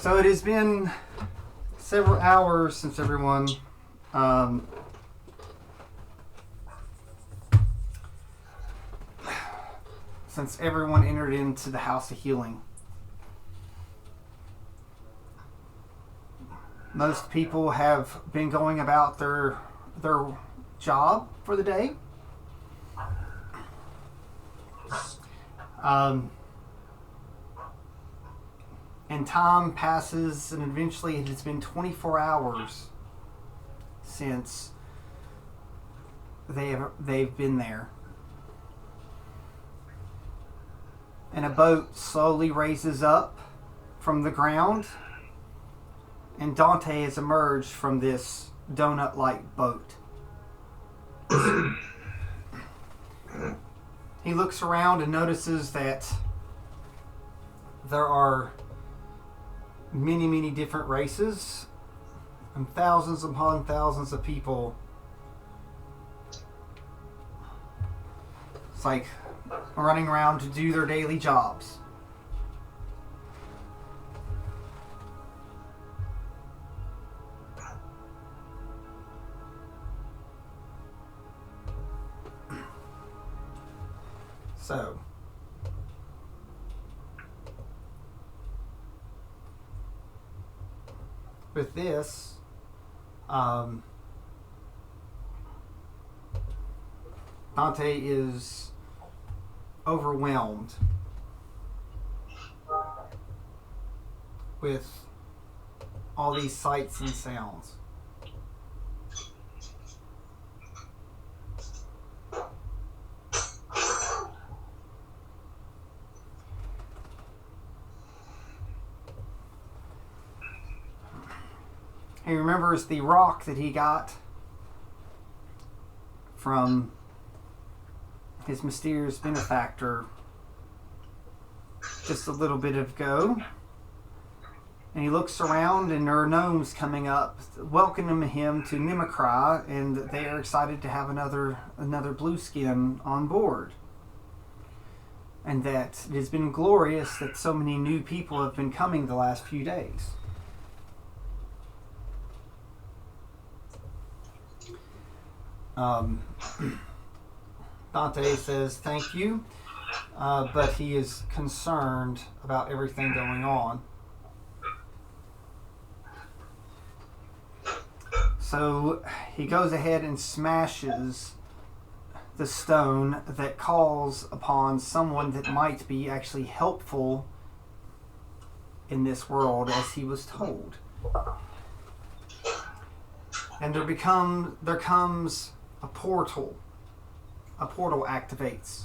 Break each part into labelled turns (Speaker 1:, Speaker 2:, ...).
Speaker 1: So it has been several hours since everyone entered into the House of Healing. Most people have been going about their job for the day. And time passes, and eventually it has been 24 hours since they've been there. And a boat slowly raises up from the ground, and Donte has emerged from this donut-like boat. He looks around and notices that there are many, many different races and thousands upon thousands of people. It's like running around to do their daily jobs. So, with this, Donte is overwhelmed with all these sights and sounds. He remembers the rock that he got from his mysterious benefactor just a little bit ago. And he looks around, and there are gnomes coming up welcoming him to Nimacry, and they are excited to have another blue skin on board. And that it has been glorious that so many new people have been coming the last few days. Donte says thank you, but he is concerned about everything going on. So he goes ahead and smashes the stone that calls upon someone that might be actually helpful in this world, as he was told. And there comes a portal. A portal activates,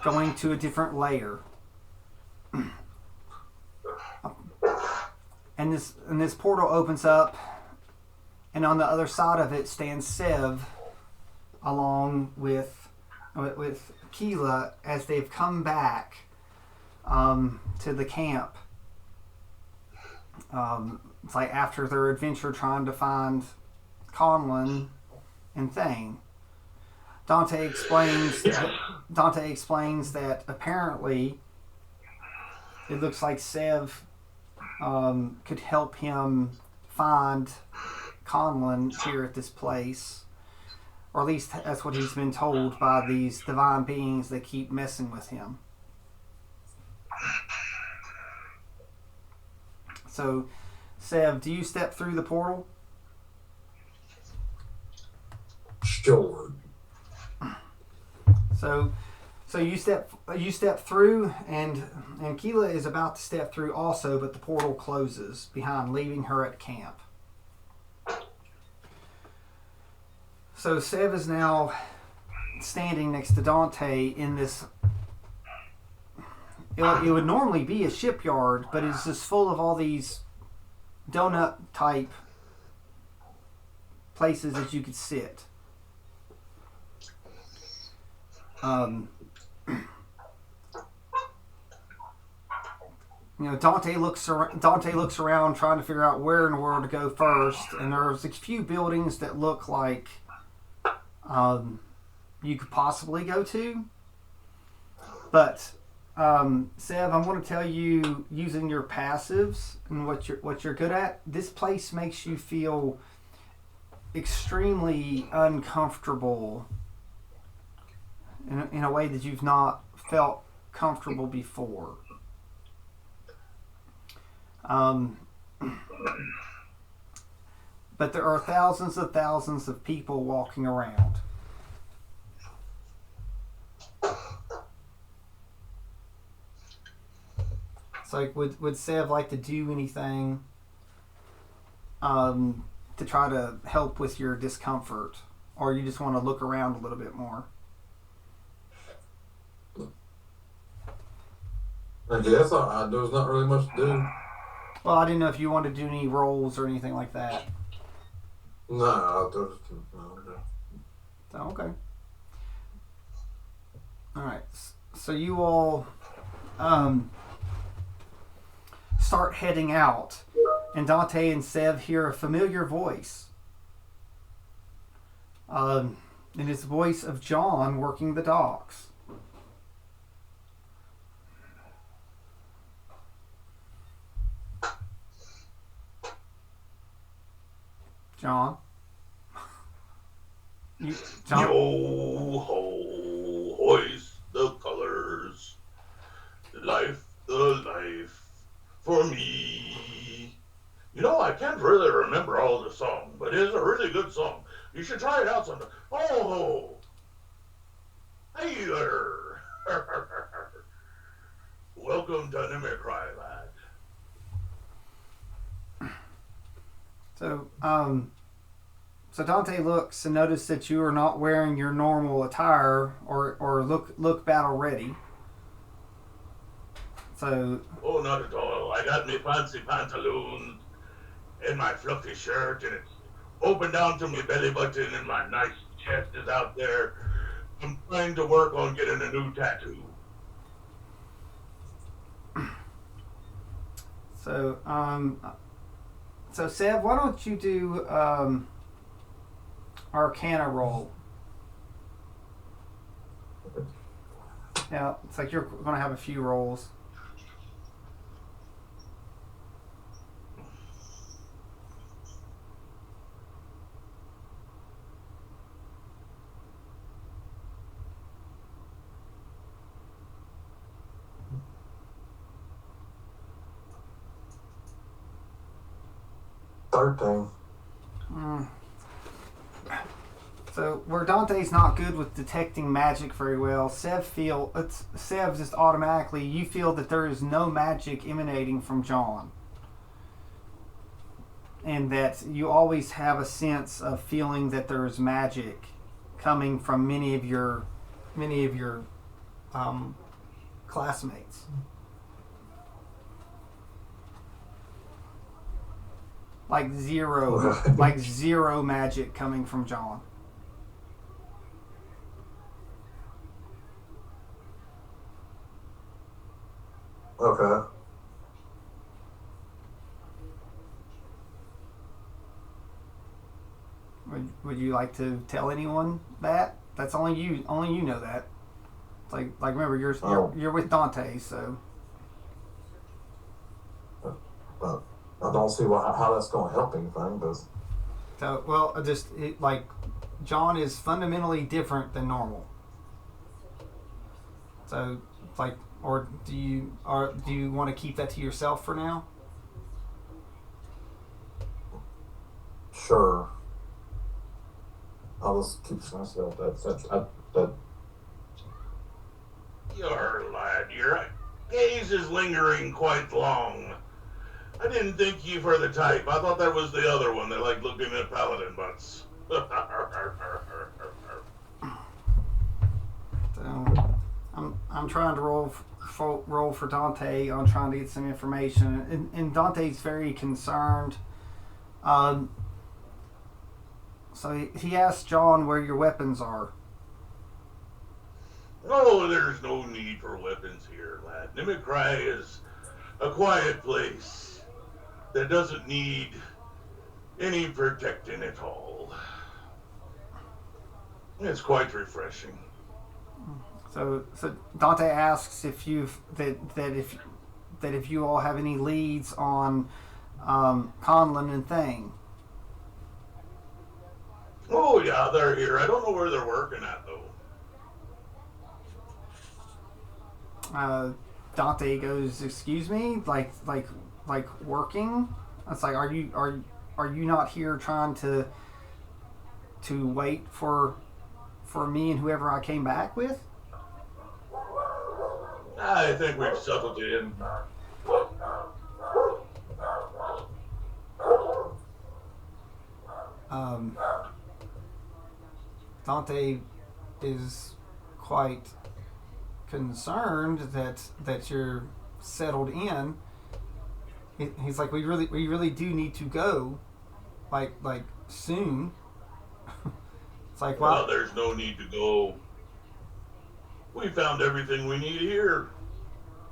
Speaker 1: going to a different layer. And this portal opens up, and on the other side of it stands Sev, along with Keela, as they've come back to the camp. It's like after their adventure trying to find Conlon and Thane. Donte explains that apparently it looks like Sev could help him find Conlon here at this place, or at least that's what he's been told by these divine beings that keep messing with him. So, Sev, do you step through the portal?
Speaker 2: Sure.
Speaker 1: So you step through, and Keela is about to step through also, but the portal closes behind, leaving her at camp. So Sev is now standing next to Donte in this. It would normally be a shipyard, but it's just full of all these donut type places that you could sit. Donte looks around trying to figure out where in the world to go first, and there's a few buildings that look like you could possibly go to, but Sev, I'm going to tell you using your passives and what you're good at. This place makes you feel extremely uncomfortable in a way that you've not felt comfortable before. Um, but there are thousands of people walking around. It's like, would Sev like to do anything to try to help with your discomfort? Or you just want to look around a little bit more?
Speaker 2: I guess there's not really much to do.
Speaker 1: Well, I didn't know if you wanted to do any rolls or anything like that.
Speaker 2: No, there's no.
Speaker 1: So, okay. Alright. So you all start heading out, and Donte and Sev hear a familiar voice. And it's the voice of John working the docks. John? John?
Speaker 3: Yo ho, hoist the colors, life the life for me. You know, I can't really remember all the song, but it's a really good song. You should try it out sometime. Oh, hey there. Welcome to Nimicry, lad.
Speaker 1: So, so Donte looks and notices that you are not wearing your normal attire or look battle ready. So.
Speaker 3: Oh, not at all. I got me fancy pantaloons and my fluffy shirt, and it's open down to my belly button, and my nice chest is out there. I'm trying to work on getting a new tattoo.
Speaker 1: So, so Seb, why don't you do Arcana roll? Yeah, it's like you're going to have a few rolls. So where Dante's not good with detecting magic very well, Sev just automatically, you feel that there is no magic emanating from John, and that you always have a sense of feeling that there is magic coming from many of your classmates. Like zero magic coming from John.
Speaker 2: Okay.
Speaker 1: Would you like to tell anyone that? That's only you. Only you know that. It's like remember you're with Donte, so.
Speaker 2: I don't see how that's going to help anything, but.
Speaker 1: So well, like John is fundamentally different than normal. So like, or do you want to keep that to yourself for now?
Speaker 2: Sure. I'll just keep to myself. That.
Speaker 3: Your gaze is lingering quite long. I didn't think you for the type. I thought that was the other one that liked looking at paladin butts.
Speaker 1: So I'm trying to roll for Donte on trying to get some information, and Dante's very concerned. So he asks John where your weapons are.
Speaker 3: Oh, there's no need for weapons here, lad. Nimicry is a quiet place that doesn't need any protecting at all. It's quite refreshing.
Speaker 1: So Donte asks if if you all have any leads on Conlon and Thane.
Speaker 3: Oh yeah, they're here. I don't know where they're working at though.
Speaker 1: Donte goes, "Excuse me, like working." It's like, are you not here trying to wait for me and whoever I came back with?
Speaker 3: I think we've settled it in.
Speaker 1: Donte is quite concerned that you're settled in. He's like, we really do need to go, like soon. It's like,
Speaker 3: well, there's no need to go. We found everything we need here.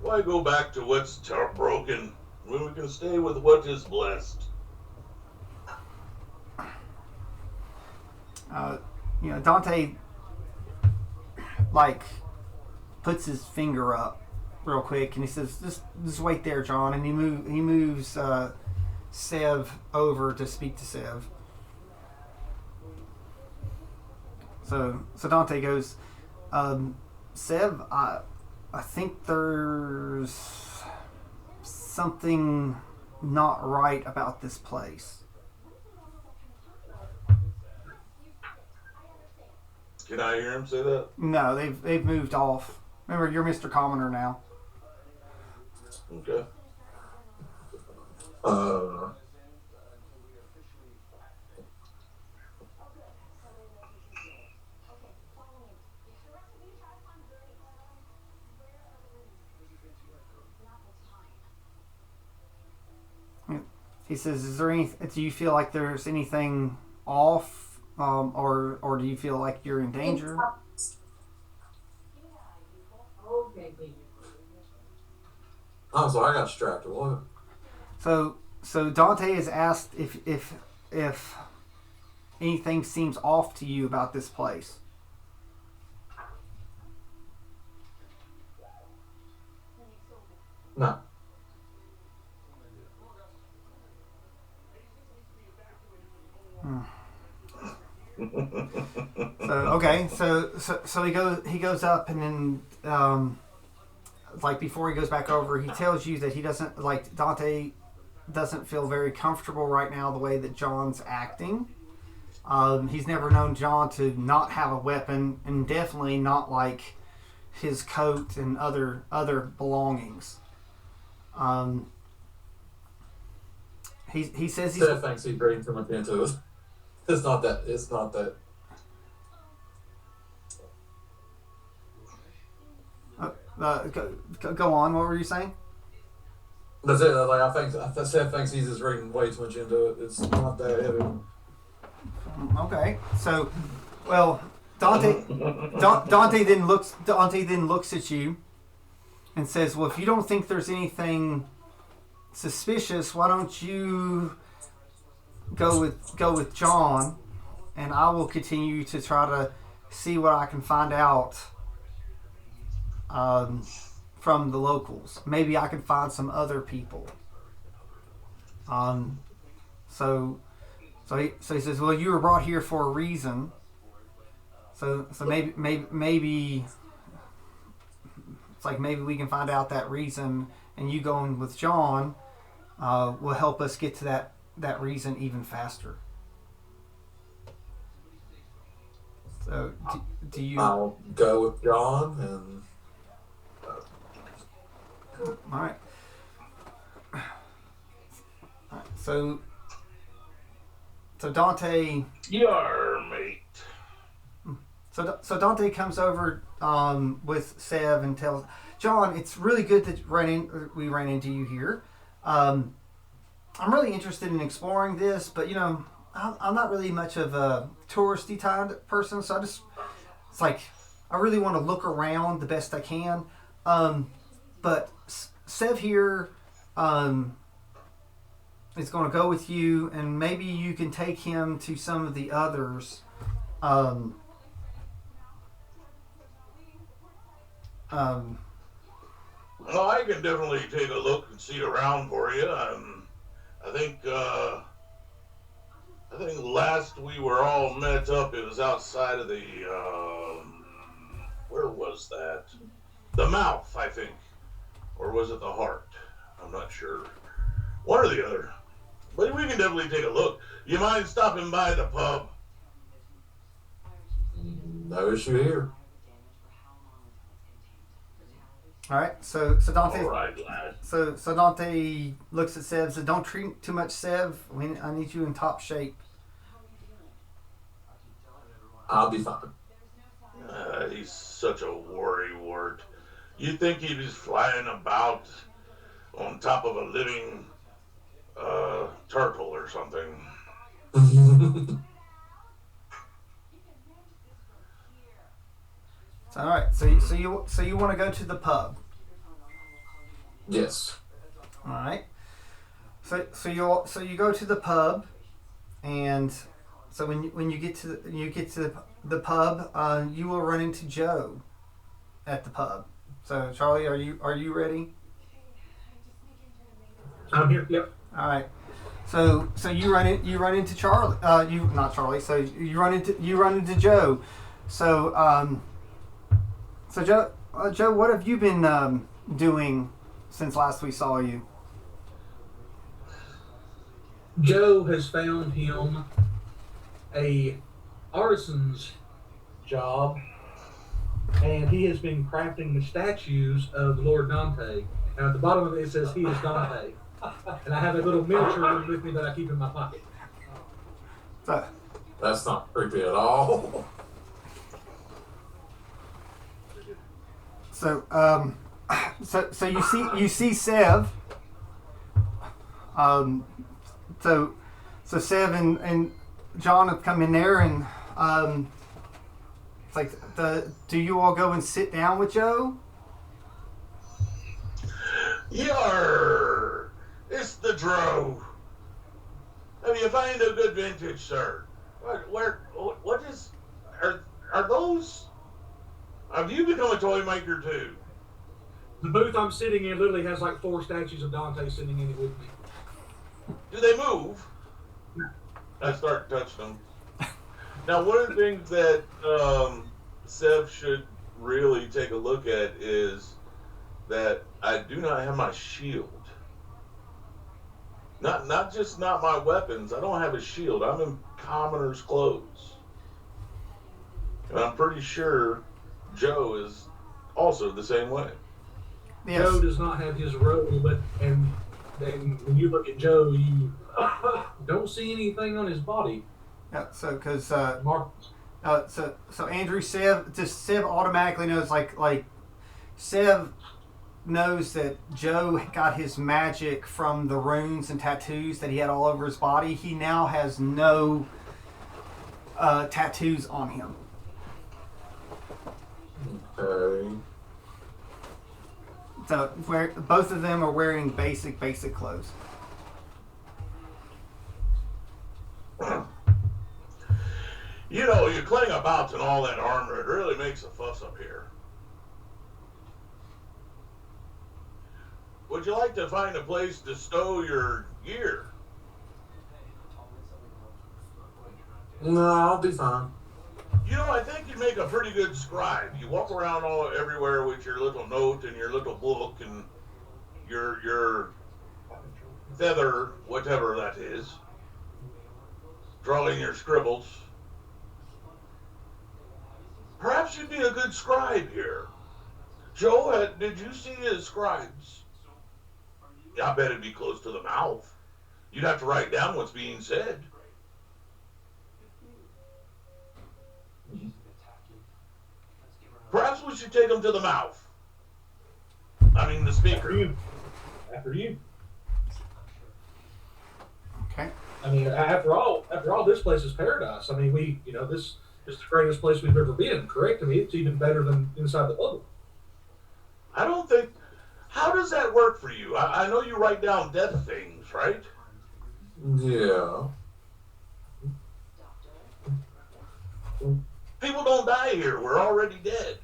Speaker 3: Why go back to what's broken when we can stay with what is blessed?
Speaker 1: Donte like puts his finger up real quick and he says, "Just wait there, John." And he moves Sev over to speak to Sev. So Donte goes, "Sev, I think there's something not right about this place."
Speaker 3: Can I hear him say that?
Speaker 1: No, they've moved off. Remember, you're Mr. Commoner now.
Speaker 3: Okay.
Speaker 1: He says, "Is there any? Do you feel like there's anything off, or do you feel like you're in danger?"
Speaker 2: Oh, so I got distracted. What?
Speaker 1: So Donte has asked if anything seems off to you about this place.
Speaker 2: No.
Speaker 1: So he goes up and then like before he goes back over, he tells you that he doesn't like Donte doesn't feel very comfortable right now the way that John's acting. He's never known John to not have a weapon, and definitely not like his coat and other belongings. He says he's.
Speaker 2: Seth thinks he's reading too much into it. It's not that.
Speaker 1: Go on. What were you saying?
Speaker 2: That's it. Like I think Seth thinks he's just reading way too much into it. It's not that heavy.
Speaker 1: Okay, so, well, Donte then looks at you and says, "Well, if you don't think there's anything suspicious, why don't you go with John, and I will continue to try to see what I can find out from the locals. Maybe I can find some other people." So he says, "Well, you were brought here for a reason. So maybe it's like maybe we can find out that reason, and you going with John will help us get to that reason even faster." So do you?
Speaker 2: I'll go with John and.
Speaker 1: All right. So Donte.
Speaker 3: Yar, mate.
Speaker 1: So Donte comes over with Sev and tells John, "It's really good that we ran into you here. I'm really interested in exploring this, but I'm not really much of a touristy kind of person, so it's like I really want to look around the best I can. But Sev here is going to go with you, and maybe you can take him to some of the others." Um,
Speaker 3: Well, I can definitely take a look and see around for you. I think I think last we were all met up, it was outside of the where was that? The mouth, I think, or was it the heart? I'm not sure. One or the other. But we can definitely take a look. You mind stopping by the pub?
Speaker 2: No issue here.
Speaker 1: all right. So Dante.
Speaker 3: All right, lad.
Speaker 1: So Dante looks at Sev. Says, "Don't drink too much, Sev. I need you in top shape."
Speaker 2: I'll be fine.
Speaker 3: He's such a worrywart. You'd think he was flying about on top of a living turtle or something.
Speaker 1: So, all right. So you want to go to the pub?
Speaker 2: Yes.
Speaker 1: All right. So you go to the pub, and so when you get to the pub, you will run into Joe at the pub. So Charlie, are you ready?
Speaker 4: I'm here. Yep.
Speaker 1: All right. So you run into Charlie. You not Charlie. So you run into Joe. So Joe, what have you been doing since last we saw you?
Speaker 4: Joe has found him a artisan's job, and he has been crafting the statues of Lord Donte. And at the bottom of it says he is Donte. And I have a little miniature one with me that I keep in my pocket.
Speaker 1: So,
Speaker 2: That's not creepy at all.
Speaker 1: So you see Sev. So Sev and John have come in there, and it's like do you all go and sit down with Joe?
Speaker 3: Yarr! It's the Dro. Have you found a good vintage, sir? What is... Are those... Have you become a toy maker, too?
Speaker 4: The booth I'm sitting in literally has like 4 statues of Dante sitting in it with me.
Speaker 3: Do they move? I start touching them. Now, one of the things that Sev should really take a look at is that I do not have my shield. Not just not my weapons. I don't have a shield. I'm in commoner's clothes. And I'm pretty sure Joe is also the same way.
Speaker 1: Yes.
Speaker 4: Joe does not have his robe, and when you look at Joe, you don't see anything on his body.
Speaker 1: Yeah. So because
Speaker 4: Marcus.
Speaker 1: so Andrew Sev automatically knows like Sev knows that Joe got his magic from the runes and tattoos that he had all over his body. He now has no tattoos on him.
Speaker 2: Okay.
Speaker 1: So both of them are wearing basic clothes.
Speaker 3: You know, you cling about in all that armor. It really makes a fuss up here. Would you like to find a place to stow your gear?
Speaker 2: No, I'll be fine.
Speaker 3: You know, I think you'd make a pretty good scribe. You walk around everywhere with your little note and your little book and your feather, whatever that is, drawing your scribbles. Perhaps you'd be a good scribe here. Joe, did you see his scribes? Yeah, I bet it'd be close to the mouth. You'd have to write down what's being said. Perhaps we should take him to the mouth. I mean, the speaker.
Speaker 4: After you.
Speaker 1: Okay.
Speaker 4: I mean, after all, this place is paradise. I mean, this is the greatest place we've ever been. Correct? I mean, it's even better than inside the bubble.
Speaker 3: I don't think... How does that work for you? I know you write down death things, right?
Speaker 2: Yeah.
Speaker 3: People don't die here. We're already dead.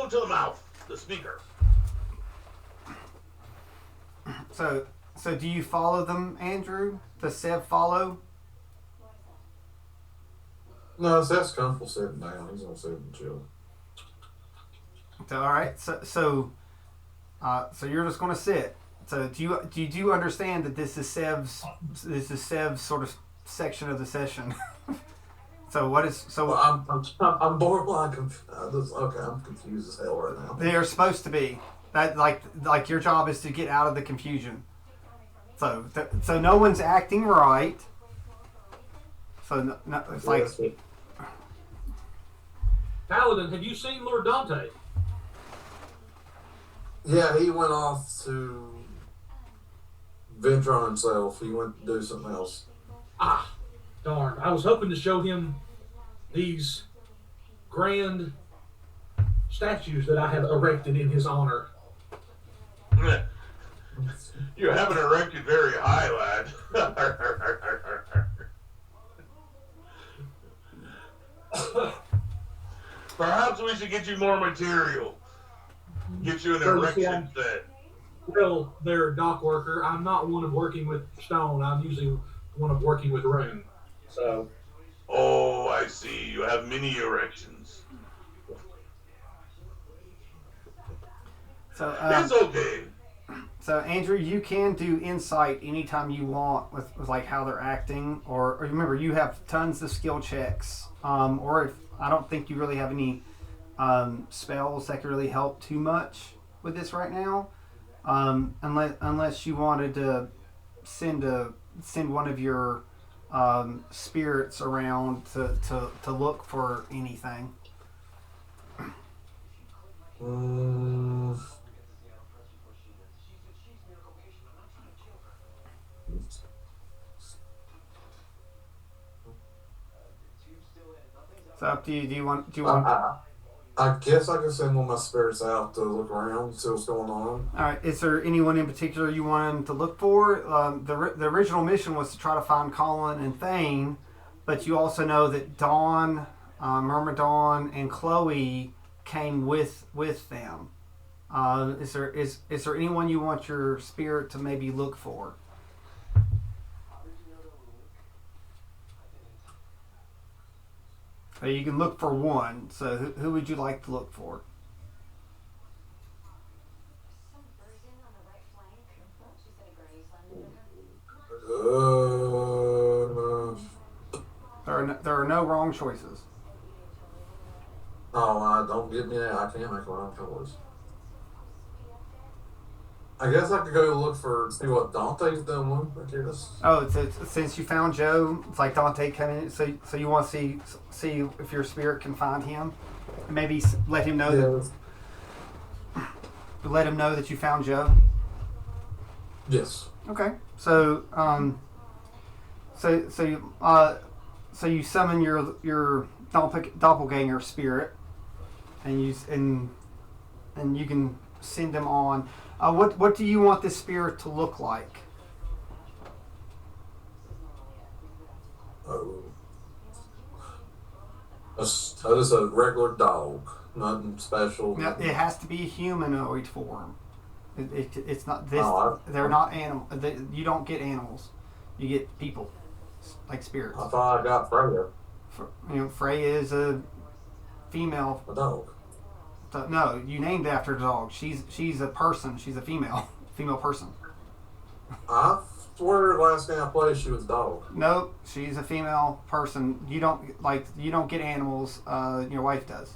Speaker 3: go to the mouth, the speaker.
Speaker 1: So do you follow them, Andrew? Does Sev follow?
Speaker 2: No, Seth's comfortable sitting down. He's gonna sit and chill.
Speaker 1: All right. So you're just going to sit. So do you understand that this is Sev's sort of section of the session? So what is so?
Speaker 2: Well, I'm borderline confused. Okay, I'm confused as hell right now.
Speaker 1: They are supposed to be that like your job is to get out of the confusion. So no one's acting right. So no, it's like.
Speaker 4: Paladin, have you seen Lord Donte?
Speaker 2: Yeah, he went off to venture on himself. He went to do something else.
Speaker 4: Ah, darn. I was hoping to show him these grand statues that I have erected in his honor.
Speaker 3: You haven't erected very high, lad. Perhaps we should get you more material. Get you an erection set.
Speaker 4: Well, they're a dock worker. I'm not one of working with stone. I'm usually one of working with room. So.
Speaker 3: Oh, I see. You have mini erections.
Speaker 1: So
Speaker 3: it's okay.
Speaker 1: So Andrew, you can do insight anytime you want with like how they're acting, or remember you have tons of skill checks. Or if I don't think you really have any spells that could really help too much with this right now, unless you wanted to send one of your spirits around to look for anything. It's up to you. Do you want?
Speaker 2: I guess I can send one of my spirits out to look around, see what's going on.
Speaker 1: All right. Is there anyone in particular you want him to look for? The original mission was to try to find Colin and Thane, but you also know that Dawn, Myrmidon, and Chloe came with them. Is there anyone you want your spirit to maybe look for? You can look for one. So who would you like to look for? There are no wrong choices.
Speaker 2: Oh, don't get me that. I can't make wrong choice. I guess I could go look see what Dante's doing. I guess.
Speaker 1: Oh, it's since you found Joe, it's like Donte coming in. So you want to see if your spirit can find him, and maybe let him know that you found Joe.
Speaker 2: Yes.
Speaker 1: Okay. So you summon your doppelganger spirit, and you can send him on. What do you want this spirit to look like?
Speaker 2: That is a regular dog, nothing special.
Speaker 1: Now, it has to be a humanoid form. It's not this.
Speaker 2: Oh,
Speaker 1: they're not animal. You don't get animals. You get people, like spirits.
Speaker 2: I thought I got Freya.
Speaker 1: Freya is a female.
Speaker 2: A dog.
Speaker 1: No, you named after the dog. She's a person. She's a female person.
Speaker 2: I swear last game I played she was a dog.
Speaker 1: Nope, she's a female person. You don't get animals. Your wife does.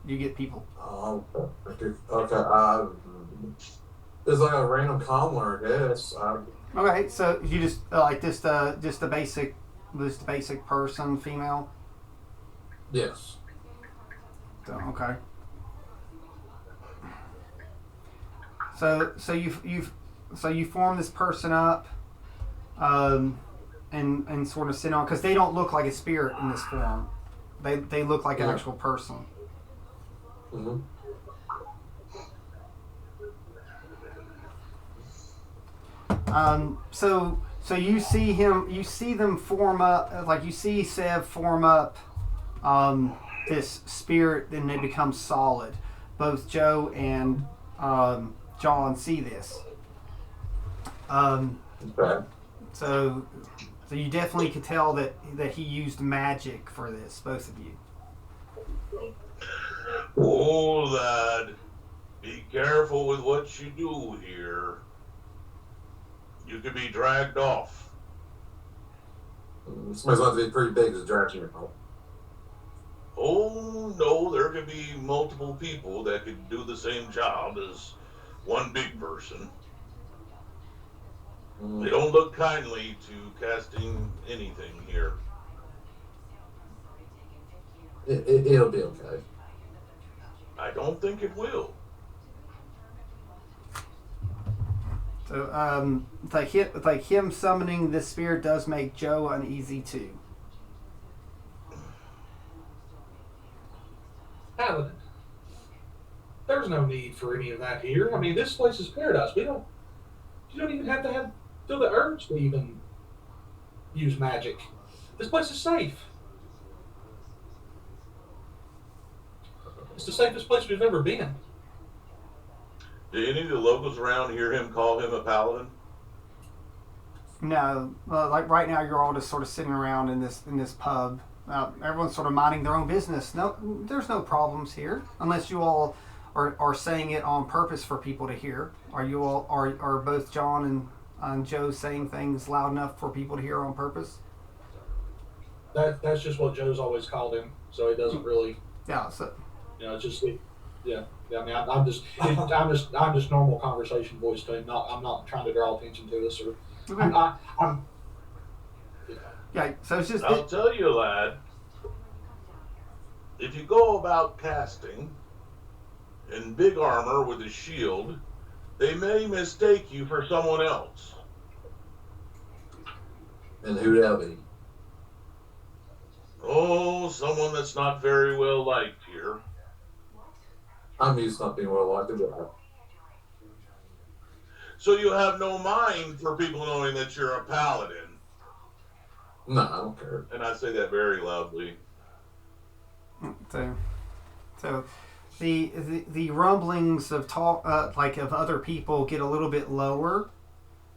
Speaker 1: You get people.
Speaker 2: Oh, okay. It's like a random commoner, I guess.
Speaker 1: Okay, so you just just a basic person, female.
Speaker 2: Yes.
Speaker 1: Okay. So you form this person up, and sort of sit on, because they don't look like a spirit in this form. They look like an actual person.
Speaker 2: Mm-hmm.
Speaker 1: So you see them form up, like you see Sev form up this spirit, and they become solid. both Joe and John see this.
Speaker 2: Okay.
Speaker 1: So you definitely could tell that he used magic for this, both of you.
Speaker 3: Oh, lad, be careful with what you do here. You could be dragged off.
Speaker 2: Somebody's going to be pretty big to drag you.
Speaker 3: Oh, no, there could be multiple people that could do the same job as one big person. They don't look kindly to casting anything here.
Speaker 2: It'll be okay.
Speaker 3: I don't think it will.
Speaker 1: So, like him summoning this spirit does make Joe uneasy too.
Speaker 4: Paladin, there's no need for any of that here. I mean, this place is paradise. You don't even have to feel the urge to even use magic. This place is safe. It's the safest place we've ever been.
Speaker 3: Do any of the locals around hear him call him a paladin?
Speaker 1: No, like right now you're all just sort of sitting around in this pub. Everyone's sort of minding their own business. No, there's no problems here, unless you all are saying it on purpose for people to hear. Are you all are both John and Joe saying things loud enough for people to hear on purpose?
Speaker 4: That's just what Joe's always called him, so he doesn't really.
Speaker 1: Yeah. So
Speaker 4: It's just yeah. I mean, I'm just normal conversation voice to him. I'm not trying to draw attention to this or.
Speaker 1: okay.
Speaker 4: I'm
Speaker 1: Yeah. So it's just
Speaker 3: I'll tell you, lad, if you go about casting in big armor with a shield, they may mistake you for someone else.
Speaker 2: And who'd that be?
Speaker 3: Oh, someone that's not very well liked here.
Speaker 2: I'm used to not being well liked.
Speaker 3: So you have no mind for people knowing that you're a paladin.
Speaker 2: No, I don't care.
Speaker 3: And I say that very loudly.
Speaker 1: So the rumblings of talk like of other people get a little bit lower.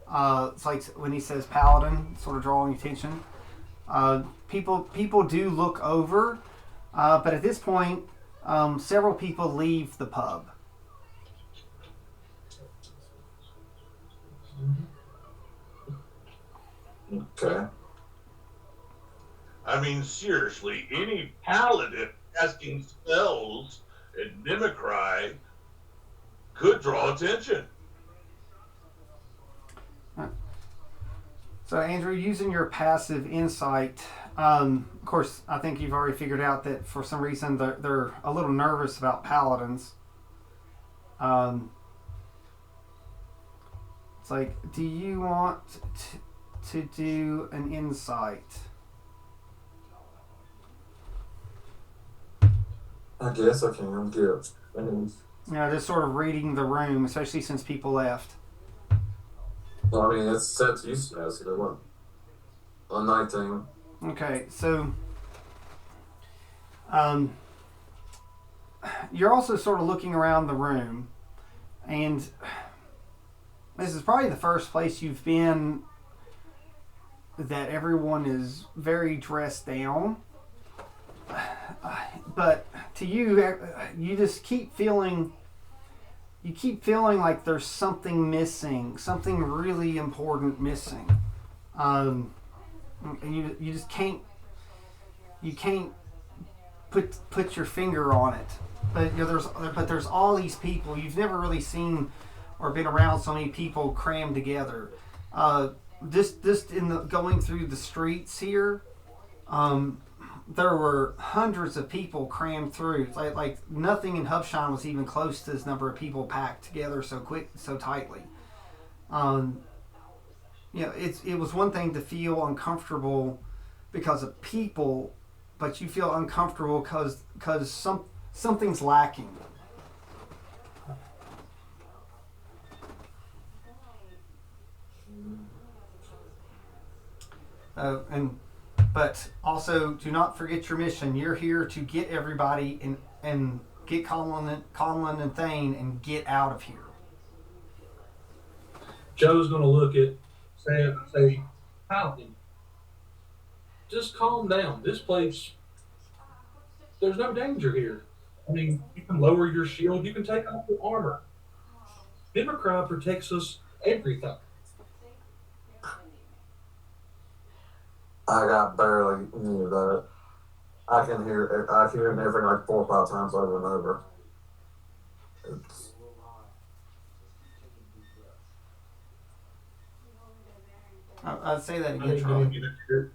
Speaker 1: It's like when he says paladin, sort of drawing attention. People do look over, but at this point, several people leave the pub.
Speaker 2: Okay.
Speaker 3: I mean, seriously, any paladin casting spells and mimicry could draw attention.
Speaker 1: So, Andrew, using your passive insight, of course, I think you've already figured out that for some reason they're a little nervous about paladins. It's like, do you want to do an insight?
Speaker 2: I guess I can give.
Speaker 1: Just sort of reading the room, especially since people left.
Speaker 2: Well, I mean, it's set to use as it was. On 19.
Speaker 1: Okay, so you're also sort of looking around the room, and this is probably the first place you've been that everyone is very dressed down. But to you, you just keep feeling like there's something missing, something really important missing, and you just can't put your finger on it. But there's all these people you've never really seen or been around so many people crammed together. Just in the going through the streets here, there were hundreds of people crammed through. Like nothing in Hubsheim was even close to this number of people packed together so tightly. It was one thing to feel uncomfortable because of people, but you feel uncomfortable because something's lacking. But also, do not forget your mission. You're here to get everybody and get Conlon and Thane and get out of here.
Speaker 4: Joe's gonna look at Sam and say, Paladin, just calm down. This place, there's no danger here. I mean, you can lower your shield, you can take off your armor. Mimicry protects us everything.
Speaker 2: I got barely any of that. I can hear everything like 4 or 5 times over and over. It's,
Speaker 1: I'd say that
Speaker 4: I
Speaker 1: again,
Speaker 4: ain't gonna
Speaker 1: Charlie.
Speaker 4: get it here.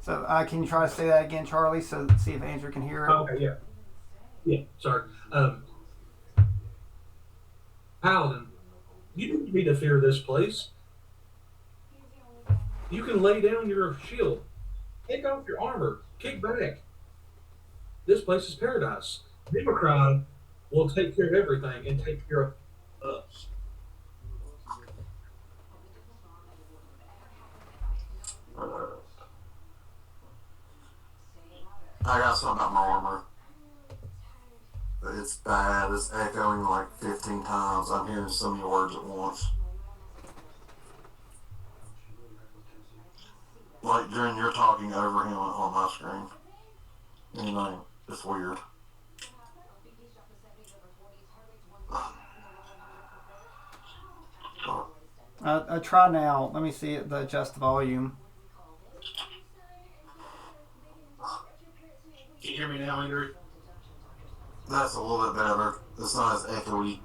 Speaker 1: So can you try to say that again, Charlie? So see if Andrew can hear it.
Speaker 4: Okay, yeah. Yeah, sorry. Paladin, you don't need to fear this place. You can lay down your shield, take off your armor, kick back. This place is paradise. Mimicry will take care of everything and take care of us.
Speaker 5: I got something about my armor. It's bad. It's echoing like 15 times. I'm hearing so many words at once. Like during your talking over him on my screen. Anyway, it's weird.
Speaker 1: Try now. Let me see it. Adjust the volume.
Speaker 6: Can you hear me now, Andrew?
Speaker 5: That's a little bit better. It's not as echoey.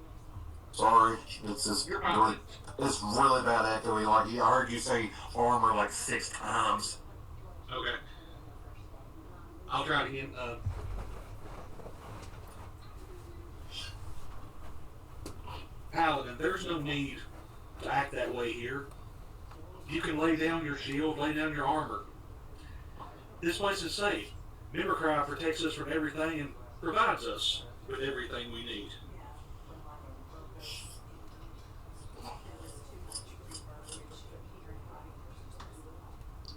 Speaker 5: Sorry. It's just really, it's really bad echoey. Like I heard you say armor like 6 times.
Speaker 6: Okay. I'll try it again. Paladin, there's no need to act that way here. You can lay down your shield, lay down your armor. This place is safe. Mimicry protects us from everything and provides us with everything we need.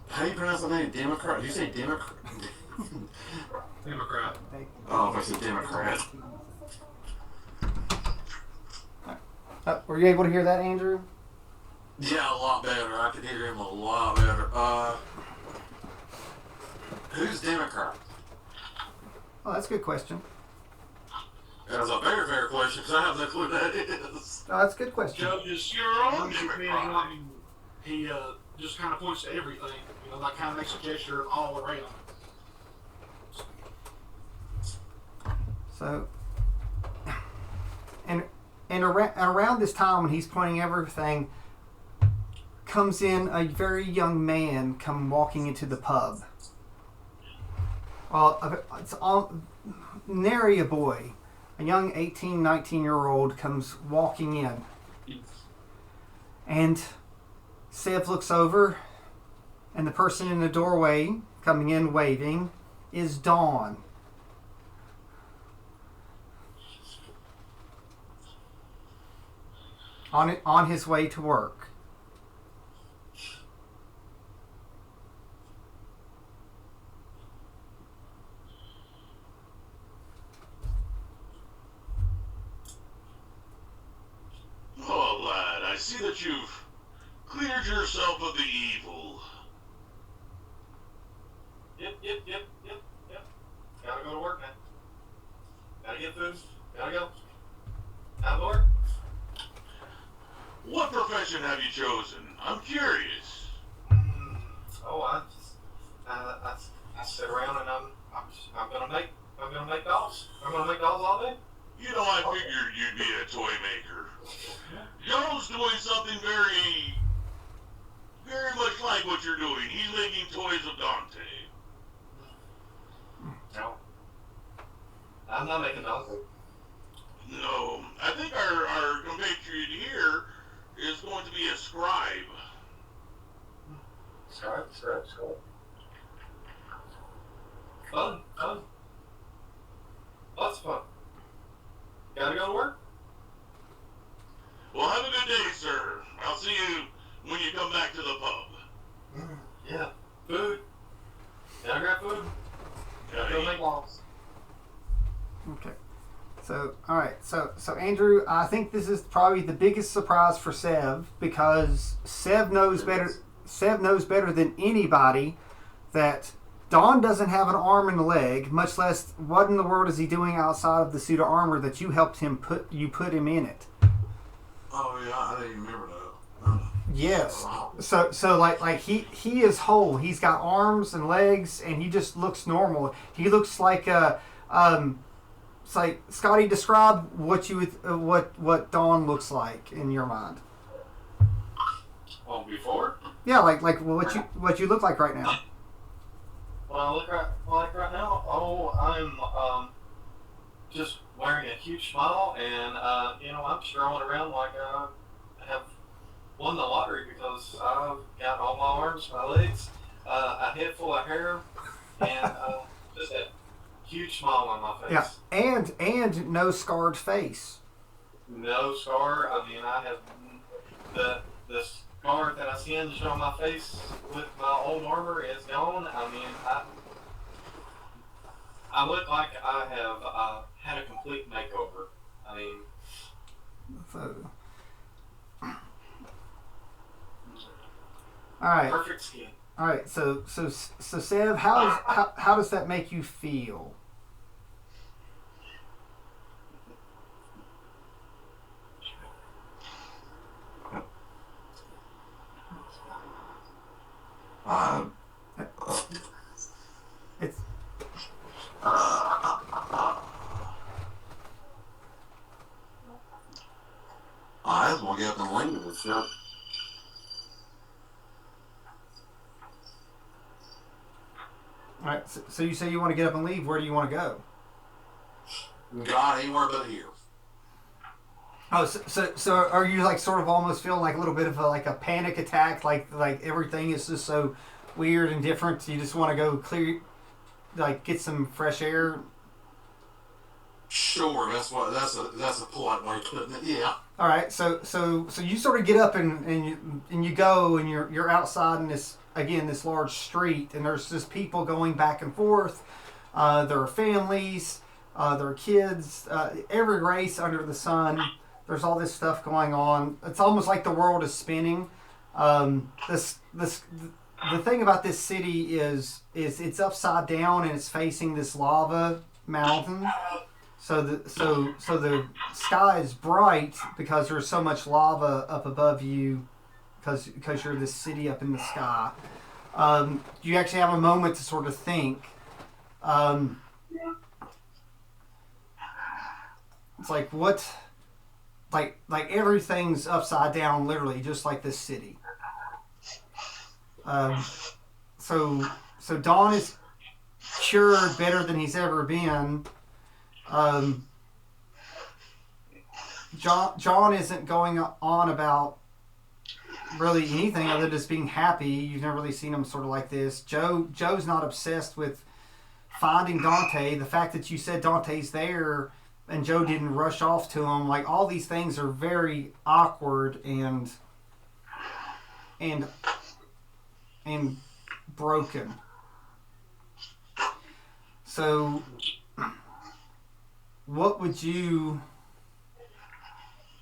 Speaker 5: How do you pronounce the name? Democrat? Did you say Democrat?
Speaker 6: Mimicry.
Speaker 5: Oh, if I said Democrat.
Speaker 1: Were you able to hear that, Andrew?
Speaker 5: Yeah, a lot better. I could hear him a lot better. Who's Democrat?
Speaker 1: Oh, that's a good question.
Speaker 5: That was a very fair question because I have no clue who that is.
Speaker 1: Oh, that's a good question.
Speaker 6: Joe just
Speaker 5: You're on Democrat.
Speaker 6: he just kind of points to everything. You know, like kind of makes a gesture all around.
Speaker 1: So, and around this time when he's pointing everything, comes in a very young man come walking into the pub. Well, it's all nary a boy. A young 18, 19-year-old comes walking in. And Sev looks over, and the person in the doorway coming in waving is Dawn. On his way to work.
Speaker 3: Oh, lad, I see that you've cleared yourself of the evil.
Speaker 6: Yep. Gotta go to work, man. Gotta get food. Gotta go. Out of work.
Speaker 3: What profession have you chosen? I'm curious.
Speaker 6: I sit around and I'm gonna make dolls. I'm gonna make dolls all day.
Speaker 3: You know, I figured you'd be a toy maker. Joe's doing something very much like what you're doing. He's making toys of Donte.
Speaker 6: No. I'm not making dolls.
Speaker 3: No, I think our compatriot here is going to be a scribe.
Speaker 6: Scribe. Fun. Lots of fun. Gotta go to work.
Speaker 3: Well, have a
Speaker 1: Okay. So, all right. So Andrew, I think this is probably the biggest surprise for Sev because Sev knows better. Sev knows better than anybody that Don doesn't have an arm and a leg, much less what in the world is he doing outside of the suit of armor that you helped him put him in it.
Speaker 5: Oh yeah, I didn't even remember that.
Speaker 1: Yes. So like he is whole. He's got arms and legs, and he just looks normal. He looks like it's like Scotty, describe what you what Dawn looks like in your mind.
Speaker 7: Well, before.
Speaker 1: Yeah, like what you look like right now.
Speaker 7: Well, I look right now. Oh, I'm just wearing a huge smile, and I'm strolling around like I have won the lottery because I've got all my arms, my legs, a head full of hair, and just a huge smile on my face.
Speaker 1: Yeah, and no scarred face.
Speaker 7: No scar. I mean, I have the scar that I singed on my face with my old armor is gone. I mean, I look like I have had a complete makeover. I mean,
Speaker 1: So, all right.
Speaker 7: perfect skin.
Speaker 1: All right, so Sev, how does that make you feel? It's
Speaker 5: I just want to get up and lean this shit.
Speaker 1: all right. So you say you want to get up and leave. Where do you want to go?
Speaker 5: God, anywhere but here.
Speaker 1: Oh, so are you like sort of almost feeling like a little bit of like a panic attack, like everything is just so weird and different? You just want to go clear, like get some fresh air.
Speaker 5: Sure, that's a polite way of putting it. Yeah.
Speaker 1: All right, so you sort of get up and you go and you're outside in this large street, and there's just people going back and forth. There are families, there are kids, every race under the sun. There's all this stuff going on. It's almost like the world is spinning. The thing about this city is it's upside down and it's facing this lava mountain. So the sky is bright because there's so much lava up above you because you're this city up in the sky. You actually have a moment to sort of think. It's like what, like everything's upside down, literally, just like this city. So Dawn is cured better than he's ever been. John isn't going on about really anything other than just being happy. You've never really seen him sort of like this. Joe's not obsessed with finding Donte. The fact that you said Dante's there and Joe didn't rush off to him, like all these things are very awkward and broken. So what would you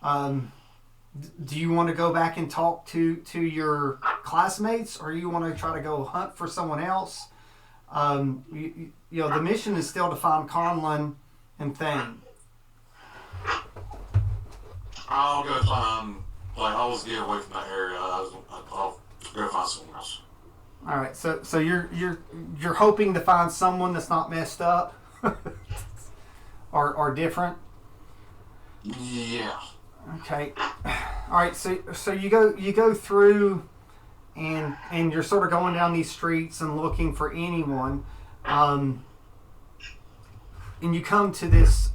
Speaker 1: do you want to go back and talk to your classmates, or you want to try to go hunt for someone else? You know, the mission is still to find Conlon and Thane.
Speaker 5: I'll go find, like, I'll just get away from that area. I'll go find someone else.
Speaker 1: All right, so you're hoping to find someone that's not messed up, or different.
Speaker 5: Yeah.
Speaker 1: Okay. All right. So you go through, and you're sort of going down these streets and looking for anyone, and you come to this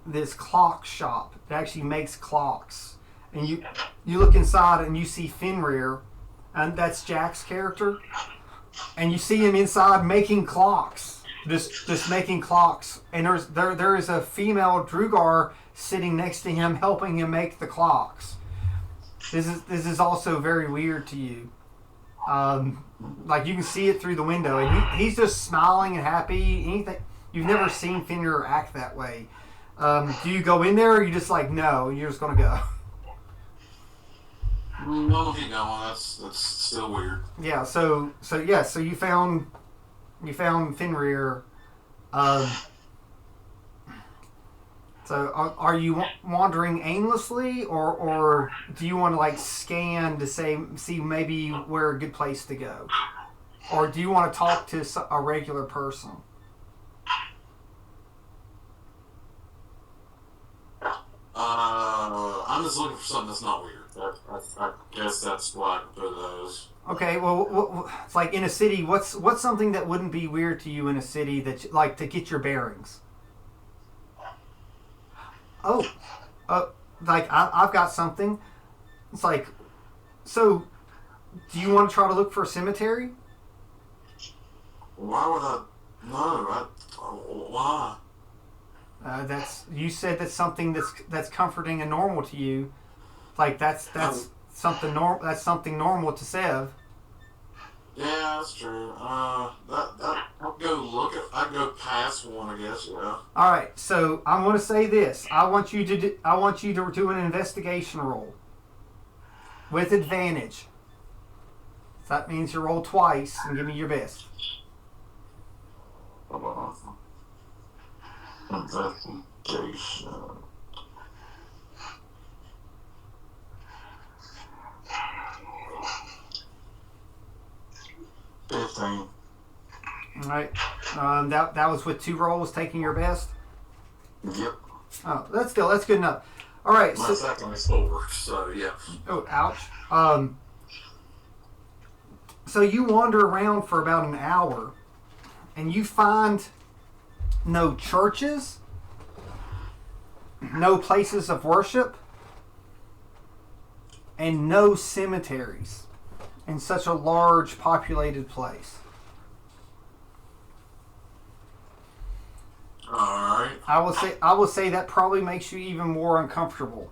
Speaker 1: this clock shop that actually makes clocks, and you look inside and you see Fenrir, and that's Jack's character, and you see him inside making clocks, just making clocks, and there is a female Drugar sitting next to him helping him make the clocks. This is also very weird to you. Like you can see it through the window, and he's just smiling and happy. Anything you've never seen Fenrir act that way. Do you go in there, or you just like no, you're just gonna go?
Speaker 5: No, keep going. That's still weird.
Speaker 1: Yeah. So you found Fenrir. So are you wandering aimlessly, or do you want to like scan to see maybe where a good place to go, or do you want to talk to a regular person?
Speaker 5: I'm just looking for something that's not weird. I guess that's why I can put those.
Speaker 1: Okay, well, it's like in a city. What's something that wouldn't be weird to you in a city that like to get your bearings? Oh, like I've got something. It's like, so, do you want to try to look for a cemetery?
Speaker 5: Why would I? No, why?
Speaker 1: You said that's something that's comforting and normal to you. Like that's something normal. That's something normal to Sev.
Speaker 5: Yeah, that's true. I'll go past one, I guess. Yeah.
Speaker 1: All right, so I'm going to say this. I want you to do an investigation roll with advantage. So that means you roll twice and give me your best.
Speaker 5: Investigation.
Speaker 1: All right. That was with 2 rolls, taking your best.
Speaker 5: Yep.
Speaker 1: Oh, that's good enough. All right.
Speaker 5: My second is 4, so yeah.
Speaker 1: Oh, ouch. So you wander around for about an hour, and you find no churches, no places of worship, and no cemeteries in such a large populated place.
Speaker 5: Alright.
Speaker 1: I will say that probably makes you even more uncomfortable.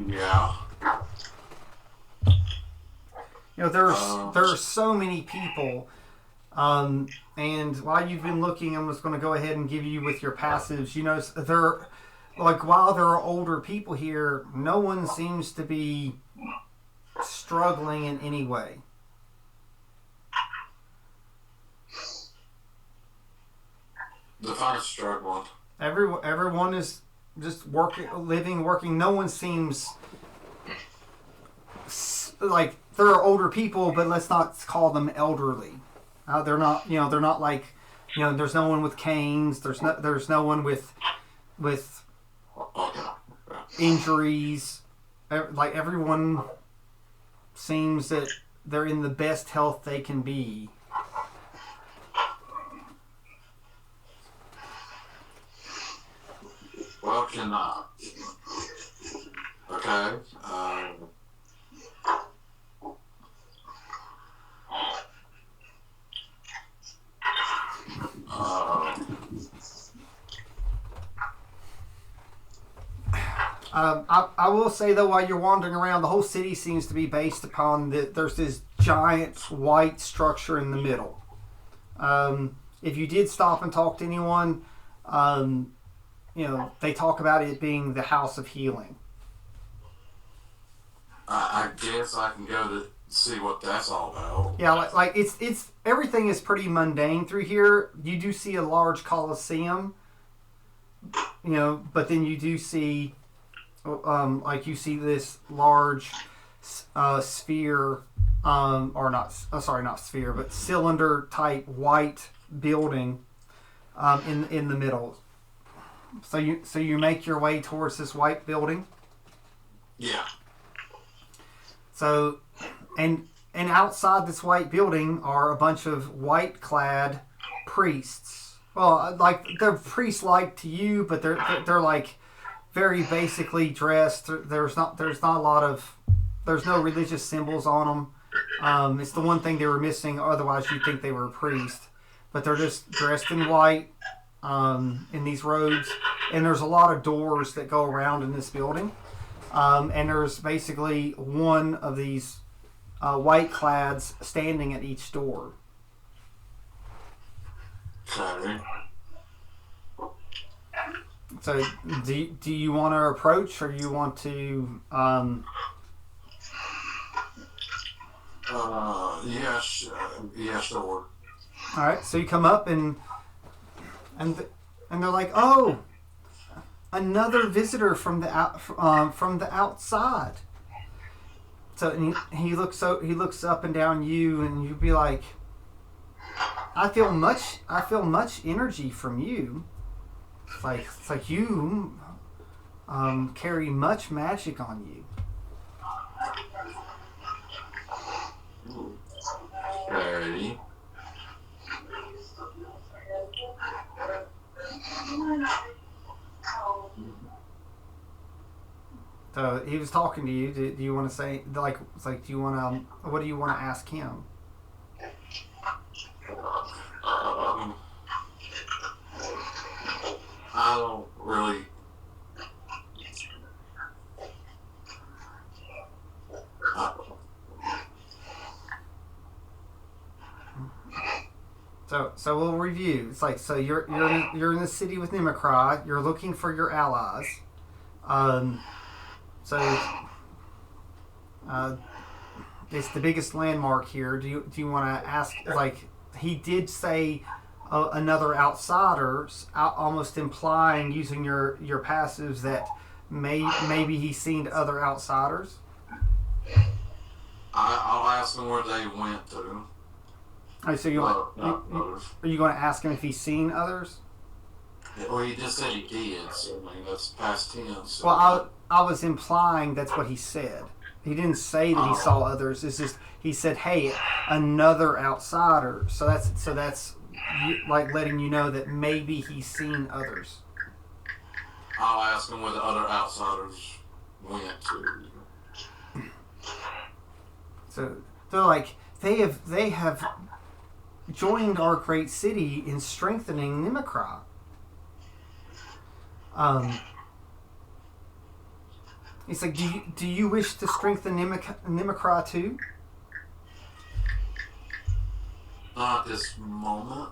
Speaker 5: Yeah.
Speaker 1: You know, there's so many people, and while you've been looking, I'm just going to go ahead and give you with your passives. You know, while there are older people here, no one seems to be struggling in any way.
Speaker 5: Define struggling.
Speaker 1: Everyone is just working. No one seems like there are older people, but let's not call them elderly. They're not. You know, they're not like. You know, there's no one with canes. There's no one with injuries. Like everyone seems that they're in the best health they can be.
Speaker 5: Well, okay.
Speaker 1: I will say though, while you're wandering around, the whole city seems to be based upon there's this giant white structure in the middle. If you did stop and talk to anyone, you know, they talk about it being the House of Healing.
Speaker 5: I guess I can go to see what that's all about.
Speaker 1: Yeah, like it's everything is pretty mundane through here. You do see a large coliseum, you know, but then you do see, like you see this large sphere, or not sphere, but cylinder type white building, in the middle. So you make your way towards this white building.
Speaker 5: Yeah.
Speaker 1: So, and outside this white building are a bunch of white-clad priests. Well, like they're priest-like to you, but they're like very basically dressed. There's no religious symbols on them. It's the one thing they were missing. Otherwise, you'd think they were a priest. But they're just dressed in white, in these robes, and there's a lot of doors that go around in this building. And there's basically one of these white clads standing at each door.
Speaker 5: Okay.
Speaker 1: So, do you want to approach, or you want to?
Speaker 5: Yeah, sure.
Speaker 1: All right. So you come up and they're like, "Oh, another visitor from the outside." So and he looks up and down you, and you'd be like, I feel much energy from you. It's like you carry much magic on you.
Speaker 5: Okay.
Speaker 1: So he was talking to you. Do you want to say like it's like do you want to what do you want to ask him?
Speaker 5: I don't really.
Speaker 1: So we'll review. It's like so you're in the city with Nimacry. You're looking for your allies. So it's the biggest landmark here. Do you want to ask? Like he did say another outsiders, almost implying using your passives that maybe he's seen other outsiders.
Speaker 5: I'll ask them where they went to.
Speaker 1: Oh, so are you going to ask him if he's seen others?
Speaker 5: Well, he just said he did, so I mean that's past tense. So
Speaker 1: Well, I was implying that's what he said. He didn't say that he saw others. It's just he said, "Hey, another outsider." So that's like letting you know that maybe he's seen others.
Speaker 5: I'll ask them where the other outsiders went to.
Speaker 1: So they're like they have joined our great city in strengthening Nimacry. He's like, do you wish to strengthen Nimacry too?
Speaker 5: Not at this moment.